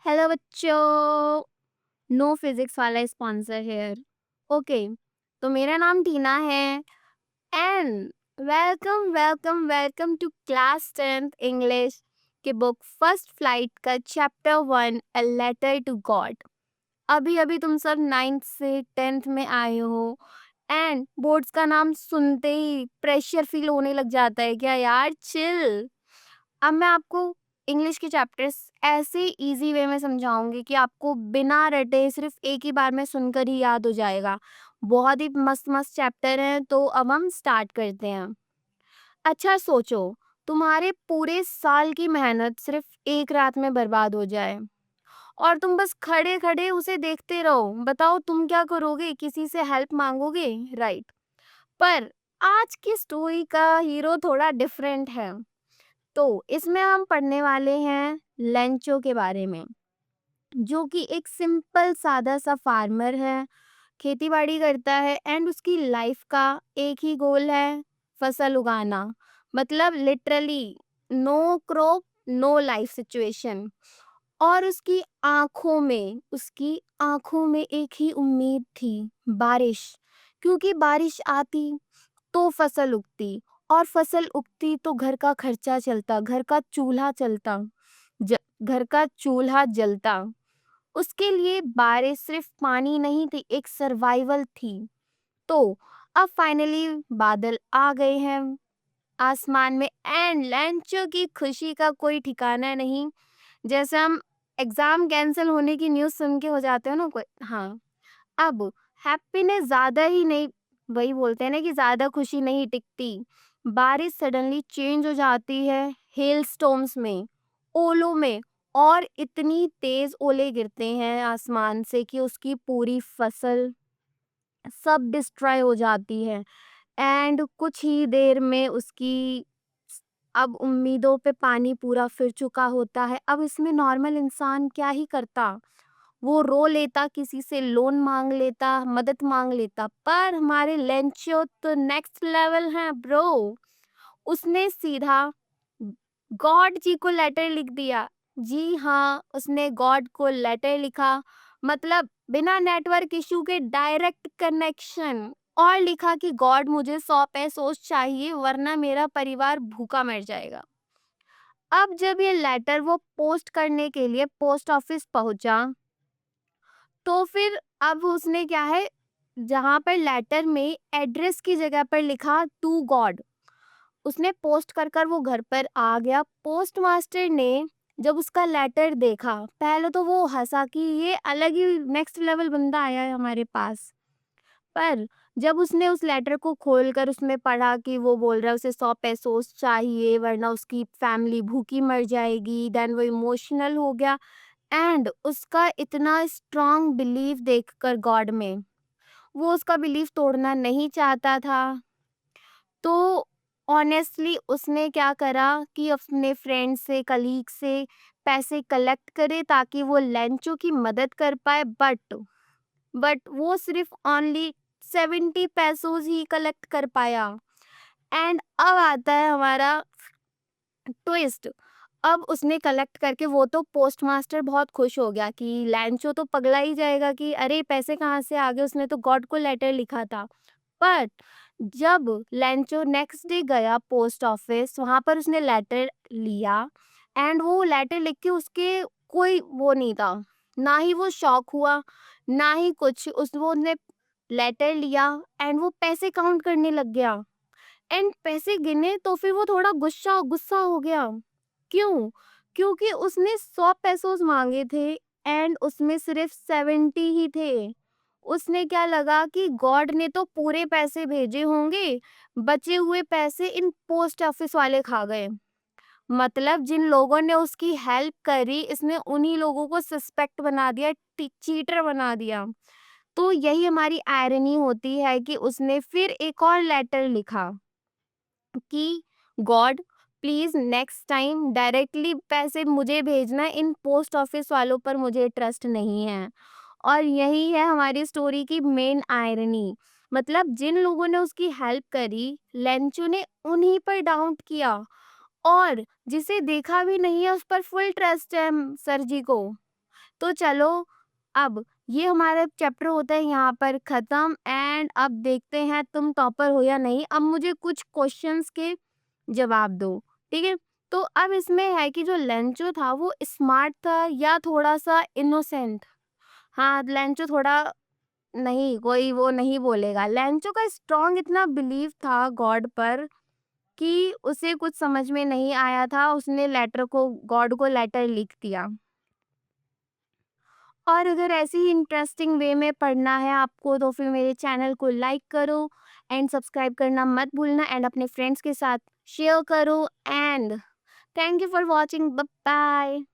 Hello बच्चों। No physics वाला sponsor here. Okay, तो मेरा नाम टीना है and welcome welcome welcome to class 10th English के बुक फर्स्ट फ्लाइट का chapter 1 a letter to God. अभी अभी तुम सब 9th से 10th में आए हो एंड बोर्ड्स का नाम सुनते ही प्रेशर फील होने लग जाता है क्या यार? चिल। अब मैं आपको इंग्लिश के चैप्टर्स ऐसे इजी वे में समझाऊंगी कि आपको बिना रटे सिर्फ एक ही बार में सुनकर ही याद हो जाएगा। बहुत ही मस्त मस्त चैप्टर हैं, तो अब हम स्टार्ट करते हैं। अच्छा सोचो, तुम्हारे पूरे साल की मेहनत सिर्फ एक रात में बर्बाद हो जाए और तुम बस खड़े खड़े उसे देखते रहो। बताओ तुम क्या करोगे? किसी से हेल्प मांगोगे, राइट? पर आज की स्टोरी का हीरो थोड़ा डिफरेंट है। तो इसमें हम पढ़ने वाले हैं लेंचो के बारे में, जो कि एक सिंपल सादा सा फार्मर है, खेती बाड़ी करता है एंड उसकी लाइफ का एक ही गोल है, फसल उगाना। मतलब literally no crop no life situation. और उसकी आंखों में एक ही उम्मीद थी, बारिश। क्योंकि बारिश आती तो फसल उगती, और फसल उगती तो घर का खर्चा चलता, घर का चूल्हा जलता। उसके लिए बारिश सिर्फ पानी नहीं थी, एक सर्वाइवल थी। तो अब फाइनली बादल आ गए हैं आसमान में एंड लैंचो की खुशी का कोई ठिकाना नहीं। जैसे हम एग्जाम कैंसिल होने की न्यूज़ सुन के हो जाते हो ना कोई, हाँ। अब हैप्पीनेस ज्यादा ही नहीं, वही बोलते हैं ना कि ज्यादा खुशी नहीं टिकती। बारिश सडनली चेंज हो जाती है हेल स्टॉर्म्स में, ओलों में। और इतनी तेज ओले गिरते हैं आसमान से कि उसकी पूरी फसल सब डिस्ट्रॉय हो जाती है। एंड कुछ ही देर में उसकी अब उम्मीदों पे पानी पूरा फिर चुका होता है। अब इसमें नॉर्मल इंसान क्या ही करता? वो रो लेता, किसी से लोन मांग लेता, मदद मांग लेता। पर हमारे लेंचो तो नेक्स्ट लेवल है ब्रो। उसने सीधा गॉड जी को लेटर लिख दिया। जी हाँ, उसने गॉड को लेटर लिखा। मतलब बिना नेटवर्क इशू के डायरेक्ट कनेक्शन। और लिखा कि गॉड मुझे 100 पेसोस चाहिए वरना मेरा परिवार भूखा मर जाएगा। अब जब ये लेटर वो पोस्ट करने के लिए पोस्ट ऑफिस पहुंचा, तो फिर अब उसने क्या है, जहाँ पर लेटर में एड्रेस की जगह पर लिखा टू गॉड, उसने पोस्ट कर कर वो घर पर आ गया। पोस्ट मास्टर ने जब उसका लेटर देखा, पहले तो वो हंसा कि ये अलग ही नेक्स्ट लेवल बंदा आया है हमारे पास। पर जब उसने उस लेटर को खोलकर उसमें पढ़ा कि वो बोल रहा है उसे 100 पेसोस चाहिए वरना उसकी फैमिली भूखी मर जाएगी, देन वो इमोशनल हो गया। एंड उसका इतना स्ट्रांग बिलीव देखकर गॉड में, वो उसका बिलीव तोड़ना नहीं चाहता था। तो ऑनेस्टली उसने क्या करा कि अपने फ्रेंड से, कलीग से पैसे कलेक्ट करे ताकि वो लेंचो की मदद कर पाए। बट वो सिर्फ ओनली 70 पेसोस ही कलेक्ट कर पाया। एंड अब आता है हमारा ट्विस्ट। अब उसने कलेक्ट करके, वो तो पोस्ट मास्टर बहुत खुश हो गया कि लैंचो तो पगला ही जाएगा कि अरे पैसे कहाँ से आ गए, उसने तो गॉड को लेटर लिखा था। बट जब लैंचो नेक्स्ट डे गया पोस्ट ऑफिस, वहां पर उसने लेटर लिया एंड वो लेटर लिख के उसके कोई वो नहीं था, ना ही वो शॉक हुआ ना ही कुछ। उसने लेटर लिया एंड वो पैसे काउंट करने लग गया एंड पैसे गिने तो फिर वो थोड़ा गुस्सा गुस्सा हो गया। क्यों? क्योंकि उसने 100 पेसोस मांगे थे एंड उसमें सिर्फ 70 ही थे। उसने क्या लगा कि गॉड ने तो पूरे पैसे भेजे होंगे, बचे हुए पैसे इन पोस्ट ऑफिस वाले खा गए। मतलब जिन लोगों ने उसकी हेल्प करी, इसने उन्हीं लोगों को सस्पेक्ट बना दिया, चीटर बना दिया। तो यही हमारी आयरनी होती है कि उसने फिर एक और लेटर लिखा कि God please next time directly पैसे मुझे भेजना, इन पोस्ट ऑफिस वालों पर मुझे ट्रस्ट नहीं है। और यही है हमारी स्टोरी की मेन आयरनी। मतलब जिन लोगों ने उसकी हेल्प करी, लेंचो ने उन्हीं पर डाउट किया, और जिसे देखा भी नहीं है उस पर फुल ट्रस्ट है सर जी को। तो चलो अब ये हमारा चैप्टर होता है यहाँ पर खत्म एंड अब देखते हैं तुम टॉपर हो या नहीं। अब मुझे कुछ क्वेश्चंस के जवाब दो, ठीक है? तो अब इसमें है कि जो लेंचो था वो स्मार्ट था या थोड़ा-सा इनोसेंट? हाँ, लेंचो थोड़ा नहीं, कोई वो नहीं बोलेगा। लेंचो का स्ट्रॉन्ग इतना बिलीव था गॉड पर कि उसे कुछ समझ में नहीं आया था, उसने लेटर को गॉड को लेटर लिख दिया। और अगर ऐसे ही इंटरेस्टिंग वे में पढ़ना है आपको तो फिर मेरे चैनल को लाइक करो एंड सब्सक्राइब करना मत भूलना एंड अपने फ्रेंड्स के साथ शेयर करो and thank you for watching. Bye bye.